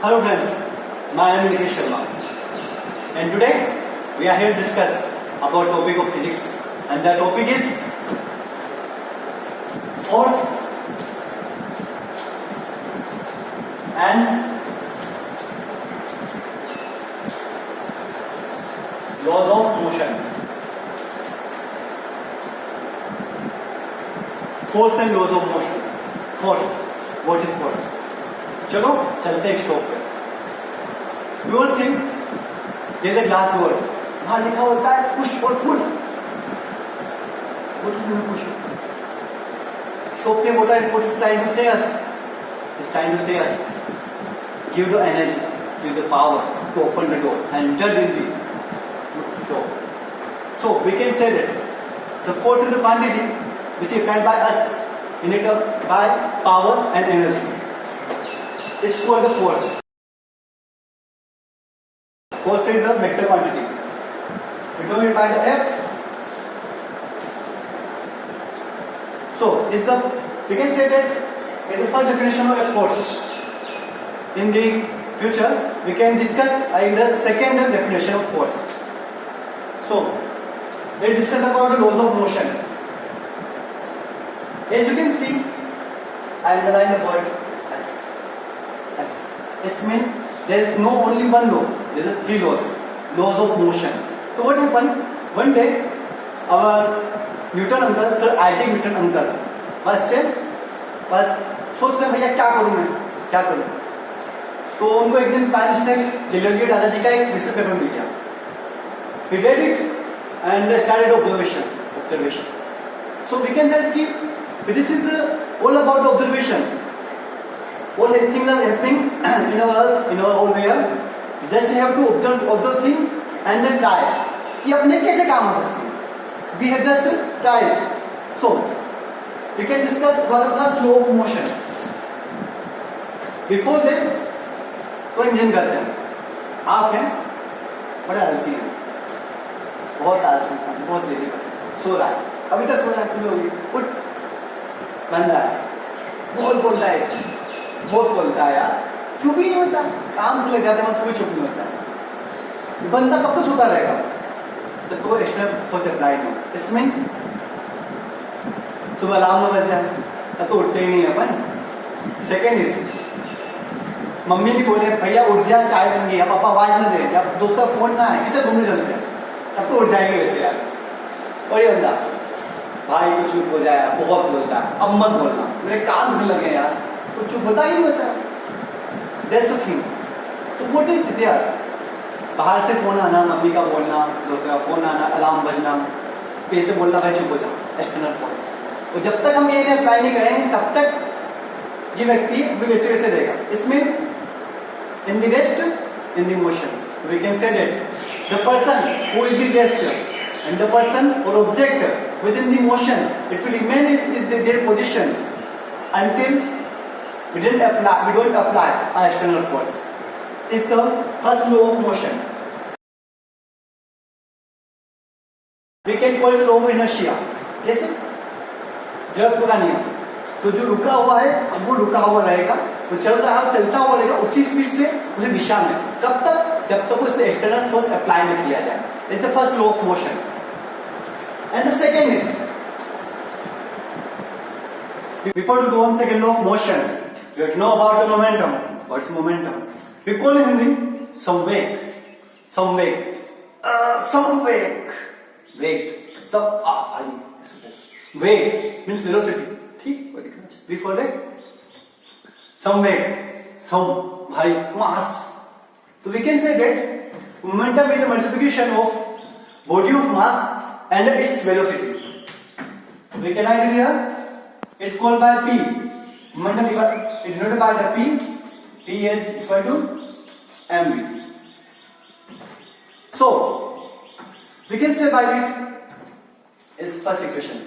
Hello friends, I am Nikesh Sharma and today we are here to discuss about topic of physics and the topic is force and laws of motion. Force and laws of motion. Force. What is force? चलो चलते एक shop पे. You will see there is a glass door. वहाँ लिखा होता है push और pull. What is the push? Shop ने बोला what is trying to say us? Is trying to say us give the energy, give the power to open the door and enter in the shop. So we can say that the force is the quantity which is applied by us in it by power and energy. It's called the force. Force is a vector quantity. We know it by the F. So we can say that is the first definition of a force. In the future, we can discuss the second definition of force. So let's discuss about the laws of motion. As you can see, I underline the word S. S. S means there is no only one law. There is three laws. Laws of motion. So what happened? One day, our Newton uncle, Sir Isaac Newton uncle, बस सोच रहे भैया क्या करूं मैं, क्या करूं? तो उनको एक दिन बाय मिस्टेक गैलीलियो दादाजी का एक रिसर्च पेपर मिल गया. He read it and they started observation. So we can say कि this is all about the observation. All the things are happening in our earth, in our whole world. Just have to observe thing and then try. कि अपने कैसे काम आ सकते हैं? We have just tried. So we can discuss about the first law of motion. Before that, तो engine करते हैं. आप हैं बड़ा आलसी है, बहुत आलसी इंसान, बहुत लेजी पर्सन, सो रहा है, अभी तक सो रहा है, सुबह होगी, उठ, बंदा है, बहुत बोलता है यार, चुप ही नहीं होता, काम तो लग जाते हैं तो भी चुप नहीं होता है. बंदा कब तक सोता रहेगा? तो एक्सटर्नल फोर्स अप्लाइड हो. इसमें सुबह अलार्म न बज जाए तो उठते ही नहीं अपन. सेकेंड इज मम्मी ने बोले भैया उठ जा, चाय बन गई, पापा आवाज न दे, या दोस्तों फोन ना है कि चल घूमने चलते हैं, तब तो उठ जाएंगे वैसे यार. और ये बंदा भाई तो चुप हो जाए, बहुत बोलता है, अब मत बोलना, मेरे कान धुलने लगे यार, तो चुप होता ही नहीं होता. That's the thing. तो वो नहीं यार, बाहर से फोन आना, मम्मी का बोलना, दोस्तों का फोन आना, अलार्म बजना, पैसे बोलना भाई चुप हो जाओ, एक्सटर्नल फोर्स. और जब तक हम ये अप्लाई नहीं करें तब तक ये व्यक्ति वैसे वैसे रहेगा. इसमें in the rest in the motion we can say that the person who is the rest and the person or object within the motion, it will remain in their position until we don't apply an external force. Is the first law of motion. We can call it the law of inertia. कैसे? जड़त्व का नियम. तो जो रुका हुआ है वो रुका हुआ रहेगा, वो चल रहा है चलता हुआ रहेगा उसी स्पीड से, उसी दिशा में. कब तक? जब तक उस पर एक्सटर्नल फोर्स अप्लाई न किया जाए. Is the first law of motion. And the second is, before to go on second law of motion, we have to know about the momentum. What's momentum? We call in Hindi samveg. Veg means velocity. ठीक? Before that, samveg, भाई mass. So we can say that momentum is a multiplication of body of mass and its velocity. We can write it here. It's called by P. Momentum is denoted by the P. P is equal to mv. So we can say by it is first equation.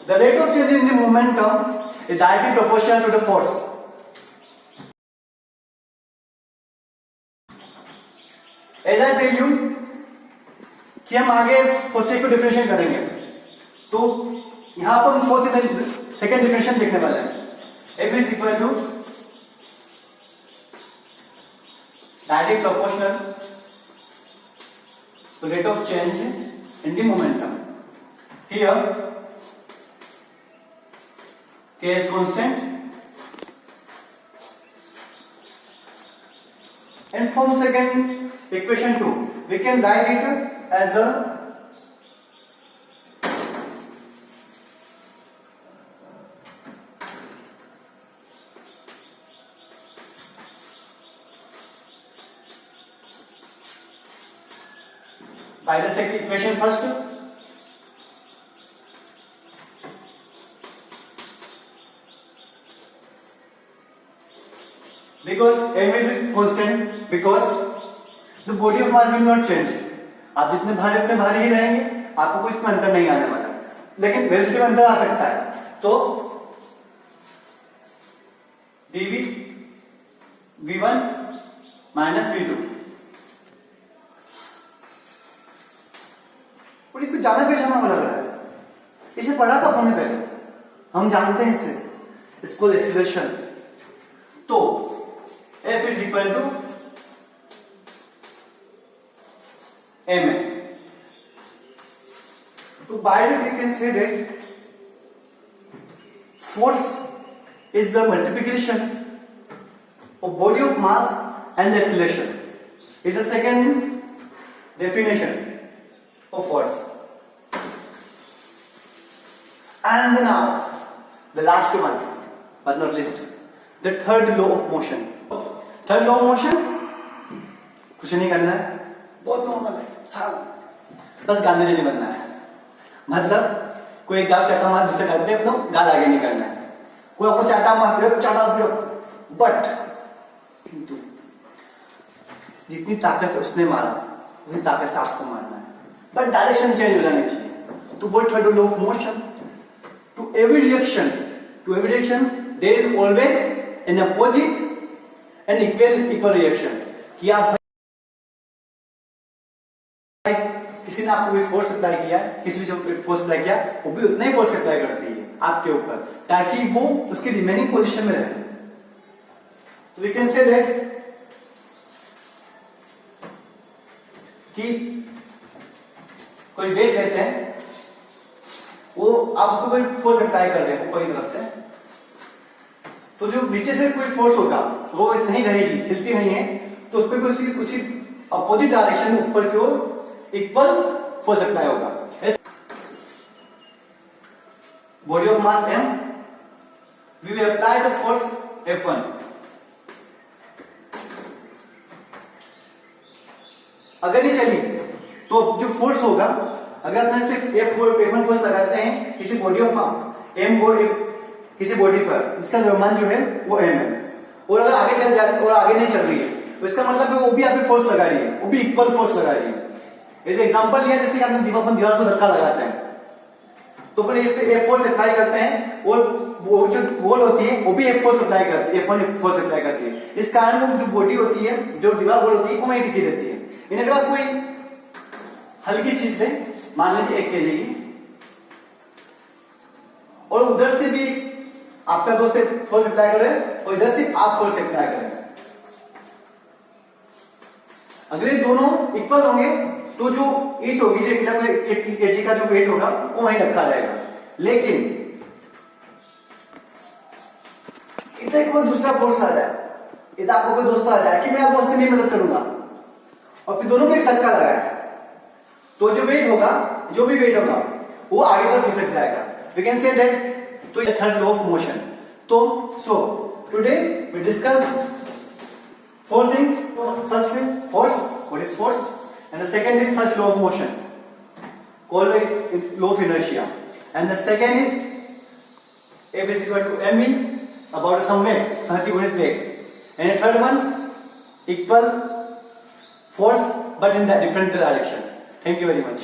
The rate of change in the momentum is directly proportional to the force. As I tell you कि हम आगे force को differentiate करेंगे, तो यहां पर हम force second differentiation देखने वाले हैं. F is equal to directly proportional to rate of change in the momentum. Here K is constant, and from second equation 2 we can write it as a by the second equation first. Because m will be constant, because the body of mass will not change. आप जितने भारी ही रहेंगे, आपको कुछ में अंतर नहीं आने वाला, लेकिन वेलोसिटी में अंतर आ सकता है. तो dv v1 माइनस v2. और कुछ ज्यादा परेशान लग रहा है. इसे पढ़ा था हमने पहले, हम जानते हैं इसे, इसको एक्सीलरेशन. तो F is equal to ma. So by that we can say that force is the multiplication of body of mass and the acceleration. Is the second definition of force. And now the last one, but not least, the third law of motion. Third law of motion कुछ नहीं करना है, बहुत normal है साहब, बस गांधी जी नहीं बनना है. मतलब कोई एक गाल चाटा मार दूसरे गाल पे एकदम गाल आगे नहीं करना है. कोई आपको चाटा मार दे चाटा दे, बट किंतु जितनी ताकत है उसने मारा वही ताकत से आपको मारना है, बट डायरेक्शन चेंज हो जानी चाहिए. तो वो third law of motion. To every reaction there is always an opposite and equal reaction. कि आप किसी ने आपको कोई फोर्स अप्लाई किया, किसी भी फोर्स अप्लाई किया, वो भी उतना ही फोर्स अप्लाई करती है आपके ऊपर, ताकि वो उसकी रिमेनिंग पोजीशन में रहे. तो वी कैन से दैट कि कोई वेट लेते हैं, वो आपको कोई फोर्स अप्लाई कर दे ऊपर की तरफ से, तो जो नीचे से कोई फोर्स होगा वो इस नहीं रहेगी, हिलती नहीं है, तो उस पर उसी अपोजिट डायरेक्शन में ऊपर की ओर इक्वल फोर्स अप्लाई होगा. Body of mass m, we will apply the force F1. अगर ये चली तो जो फोर्स होगा, अगर हम F1 फोर्स लगाते हैं किसी बॉडी ऑफ m को किसी बॉडी पर, इसका द्रव्यमान जो है वो m है, और अगर आगे चल जाती और आगे नहीं चल रही है, तो इसका मतलब है वो भी आप पे फोर्स लगा रही है, वो भी इक्वल फोर्स लगा रही है. जैसे एग्जांपल लिया, जैसे कि आपने दीवार को धक्का लगाते हैं, तो फिर एक फोर्स अप्लाई करते हैं, और वो जो बॉल होती है वो भी एक फोर्स अप्लाई करती है, F1 फोर्स अप्लाई करती है. इस कारण वो जो बॉडी होती है, जो दीवार बॉल होती है, वो वहीं टिकी रहती है. अगर आप कोई हल्की चीज लें, मान लीजिए 1 kg की, और उधर से भी आपका दोस्त फोर्स अप्लाई करे और इधर से आप फोर्स अप्लाई करें, अगर ये दोनों इक्वल होंगे तो जो ईट होगी, जो 1 kg का जो वेट होगा वो वहीं रखा रहेगा. लेकिन इधर कोई दूसरा फोर्स आ जाए, इधर आपको कोई दोस्त आ जाए कि मेरा दोस्त मेरी मदद करूंगा, और फिर दोनों में एक धक्का लगाए, तो जो वेट होगा, जो भी वेट होगा वो आगे तक खिसक जाएगा. वी कैन से दैट तो ये थर्ड लॉ ऑफ मोशन. तो so today we discuss 4 things. Firstly, force. What is force? And the second is first law of motion, called it law of inertia. And the second is F is equal to mv, about some weight, संहति गुणित वेग. And the third one, equal force but in the different directions. Thank you very much.